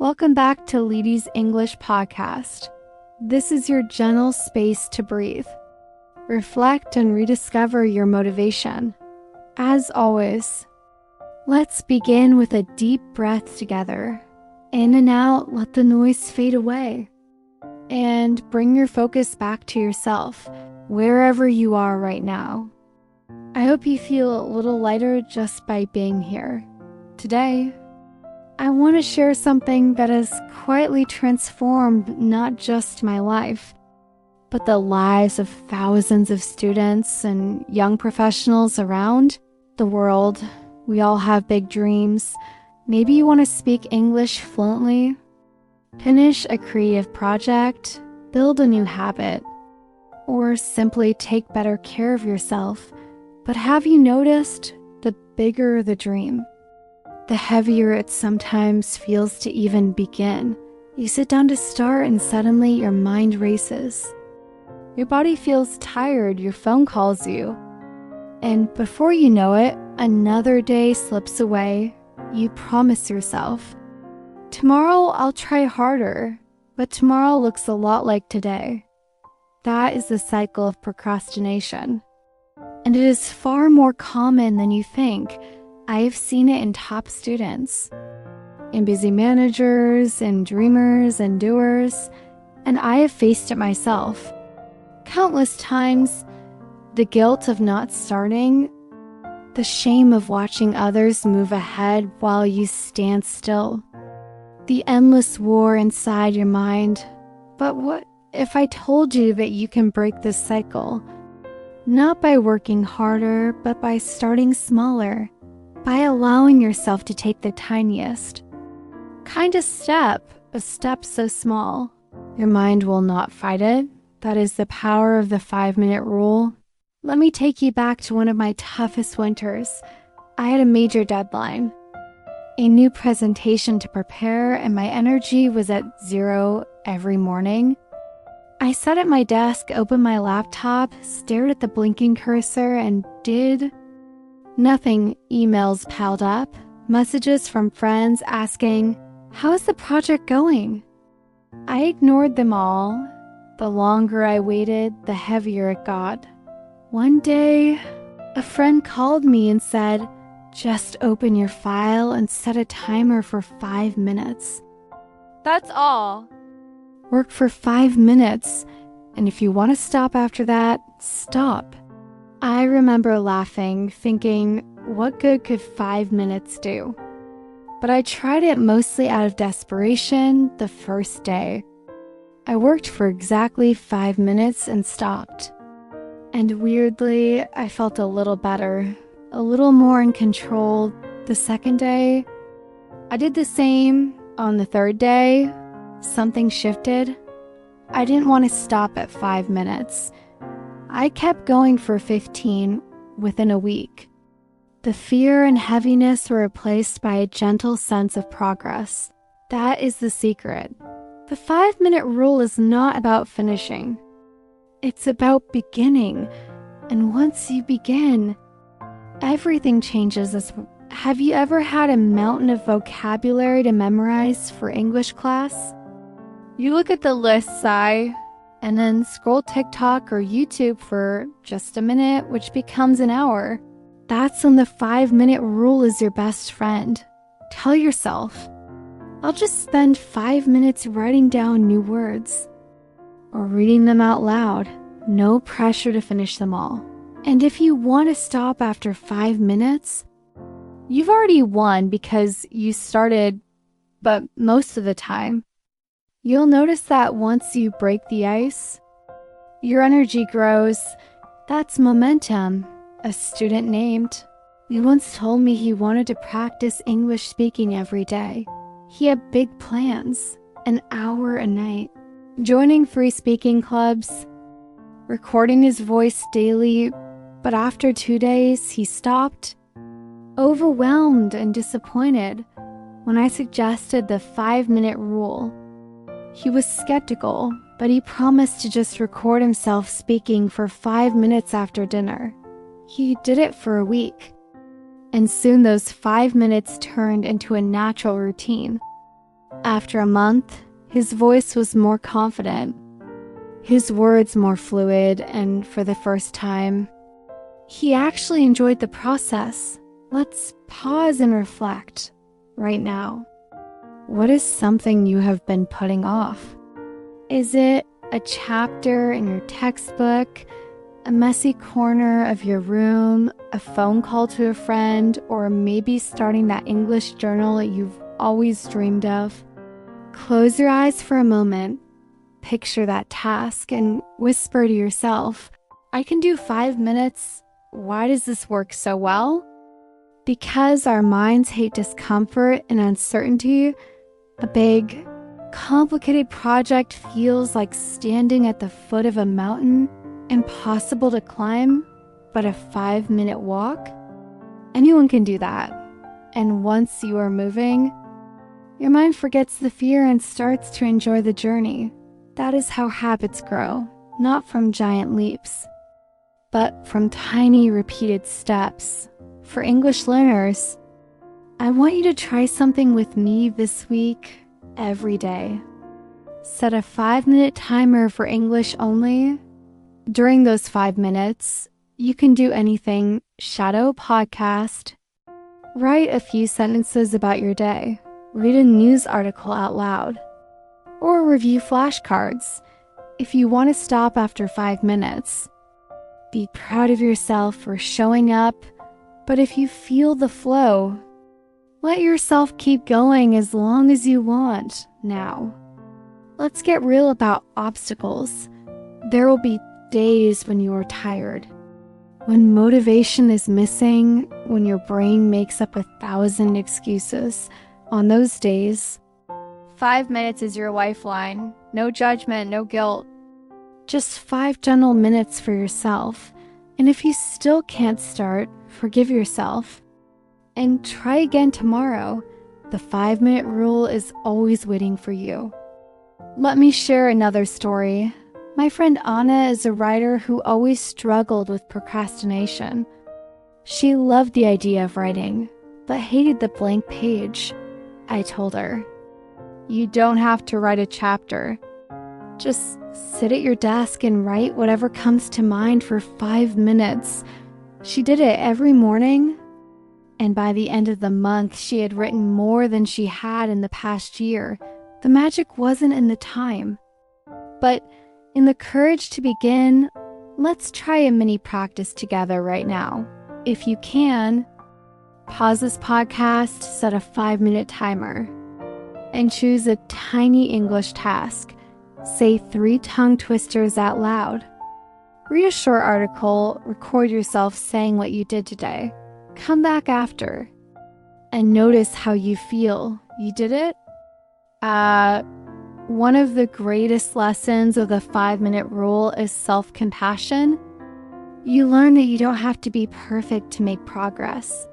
Welcome back to Lety's English Podcast. This is your gentle space to breathe, reflect, and rediscover your motivation. As always, let's begin with a deep breath together. In and out, let the noise fade away. And bring your focus back to yourself, wherever you are right now. I hope you feel a little lighter just by being here. Today, I want to share something that has quietly transformed not just my life, but the lives of thousands of students and young professionals around the world. We all have big dreams. Maybe you want to speak English fluently, finish a creative project, build a new habit, or simply take better care of yourself. But have you noticed, the bigger the dream, the heavier it sometimes feels to even begin? You sit down to start and suddenly your mind races. Your body feels tired, your phone calls you. And before you know it, another day slips away. You promise yourself, tomorrow I'll try harder, but tomorrow looks a lot like today. That is the cycle of procrastination. And it is far more common than you think. I have seen it in top students, in busy managers, in dreamers and doers, and I have faced it myself. Countless times, the guilt of not starting, the shame of watching others move ahead while you stand still, the endless war inside your mind. But what if I told you that you can break this cycle? Not by working harder, but by starting smaller. By allowing yourself to take the tiniest, kindest step, a step so small. Your mind will not fight it. That is the power of the 5-minute rule. Let me take you back to one of my toughest winters. I had a major deadline, a new presentation to prepare, and my energy was at zero every morning. I sat at my desk, opened my laptop, stared at the blinking cursor, and did nothing. Emails piled up, messages from friends asking, "How is the project going?" I ignored them all. The longer I waited, the heavier it got. One day, a friend called me and said, "Just open your file and set a timer for 5 minutes. That's all. Work for 5 minutes, and if you want to stop after that, stop." I remember laughing, thinking, what good could 5 minutes do? But I tried it mostly out of desperation the first day. I worked for exactly 5 minutes and stopped. And weirdly, I felt a little better, a little more in control. The second day, I did the same. On the third day, something shifted. I didn't want to stop at 5 minutes. I kept going for 15 within a week. The fear and heaviness were replaced by a gentle sense of progress. That is the secret. The 5-minute rule is not about finishing. It's about beginning. And once you begin, everything changes. Have you ever had a mountain of vocabulary to memorize for English class? You look at the list, sigh, and then scroll TikTok or YouTube for just a minute, which becomes an hour. That's when the 5-minute rule is your best friend. Tell yourself, I'll just spend 5 minutes writing down new words or reading them out loud. No pressure to finish them all. And if you want to stop after 5 minutes, you've already won because you started, but most of the time, you'll notice that once you break the ice, your energy grows. That's momentum. A student named me once told me he wanted to practice English speaking every day. He had big plans, an hour a night, joining free speaking clubs, recording his voice daily, but after 2 days, he stopped, overwhelmed and disappointed when I suggested the 5-minute rule. He was skeptical, but he promised to just record himself speaking for 5 minutes after dinner. He did it for a week, and soon those 5 minutes turned into a natural routine. After a month, his voice was more confident, his words more fluid, and for the first time, he actually enjoyed the process. Let's pause and reflect right now. What is something you have been putting off? Is it a chapter in your textbook, a messy corner of your room, a phone call to a friend, or maybe starting that English journal that you've always dreamed of? Close your eyes for a moment, picture that task, and whisper to yourself, I can do 5 minutes. Why does this work so well? Because our minds hate discomfort and uncertainty, a big, complicated project feels like standing at the foot of a mountain, impossible to climb, but a 5-minute walk. Anyone can do that. And once you are moving, your mind forgets the fear and starts to enjoy the journey. That is how habits grow, not from giant leaps, but from tiny repeated steps. For English learners, I want you to try something with me this week, every day. Set a 5-minute timer for English only. During those 5 minutes, you can do anything: shadow a podcast, write a few sentences about your day, read a news article out loud, or review flashcards. If you want to stop after 5 minutes, be proud of yourself for showing up, but if you feel the flow, let yourself keep going as long as you want now. Let's get real about obstacles. There will be days when you are tired, when motivation is missing, when your brain makes up 1,000 excuses. On those days, 5 minutes is your lifeline. No judgment, no guilt. Just 5 gentle minutes for yourself. And if you still can't start, forgive yourself. And try again tomorrow. The 5-minute rule is always waiting for you. Let me share another story. My friend Anna is a writer who always struggled with procrastination. She loved the idea of writing, but hated the blank page. I told her, you don't have to write a chapter. Just sit at your desk and write whatever comes to mind for 5 minutes. She did it every morning, and by the end of the month, she had written more than she had in the past year. The magic wasn't in the time, but in the courage to begin. Let's try a mini practice together right now. If you can, pause this podcast, set a 5-minute timer, and choose a tiny English task. Say 3 tongue twisters out loud. Read a short article, record yourself saying what you did today. Come back after and notice how you feel. You did it? One of the greatest lessons of the 5-minute rule is self-compassion. You learn that you don't have to be perfect to make progress.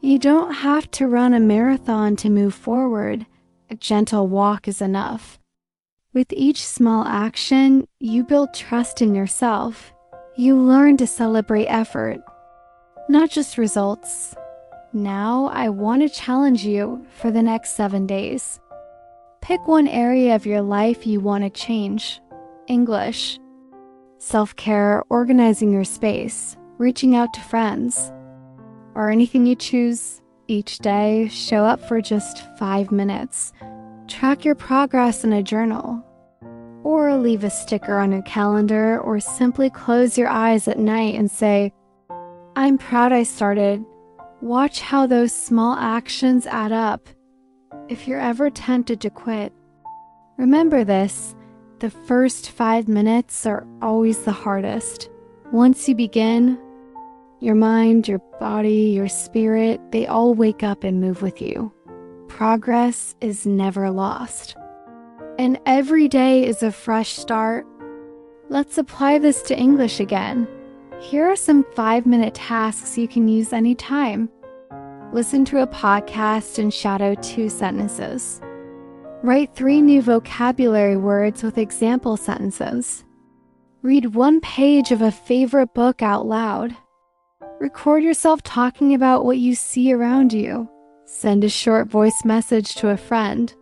You don't have to run a marathon to move forward. A gentle walk is enough. With each small action, you build trust in yourself. You learn to celebrate effort, not just results. Now, I want to challenge you for the next 7 days. Pick one area of your life you want to change. English, self-care, organizing your space, reaching out to friends, or anything you choose. Each day, show up for just 5 minutes. Track your progress in a journal, or leave a sticker on your calendar, or simply close your eyes at night and say, I'm proud I started. Watch how those small actions add up. If you're ever tempted to quit, remember this: the first 5 minutes are always the hardest. Once you begin, your mind, your body, your spirit, they all wake up and move with you. Progress is never lost. And every day is a fresh start. Let's apply this to English again. Here are some 5-minute tasks you can use anytime. Listen to a podcast and shadow 2 sentences. Write 3 new vocabulary words with example sentences. Read 1 page of a favorite book out loud. Record yourself talking about what you see around you. Send a short voice message to a friend.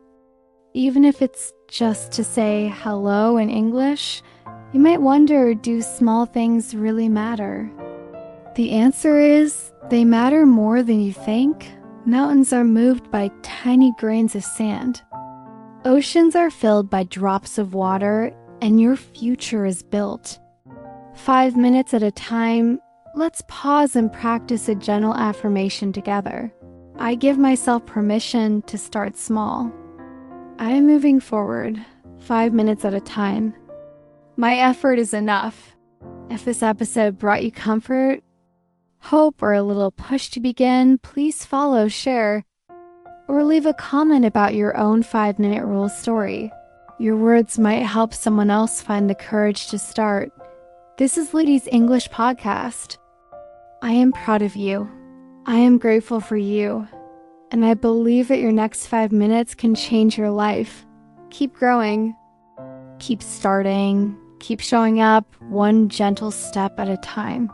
Even if it's just to say hello in English, you might wonder, do small things really matter? The answer is, they matter more than you think. Mountains are moved by tiny grains of sand. Oceans are filled by drops of water, and your future is built. 5 minutes at a time, let's pause and practice a gentle affirmation together. I give myself permission to start small. I am moving forward, 5 minutes at a time. My effort is enough. If this episode brought you comfort, hope, or a little push to begin, please follow, share, or leave a comment about your own 5-minute rule story. Your words might help someone else find the courage to start. This is Lety's English Podcast. I am proud of you. I am grateful for you. And I believe that your next 5 minutes can change your life. Keep growing. Keep starting. Keep showing up one gentle step at a time.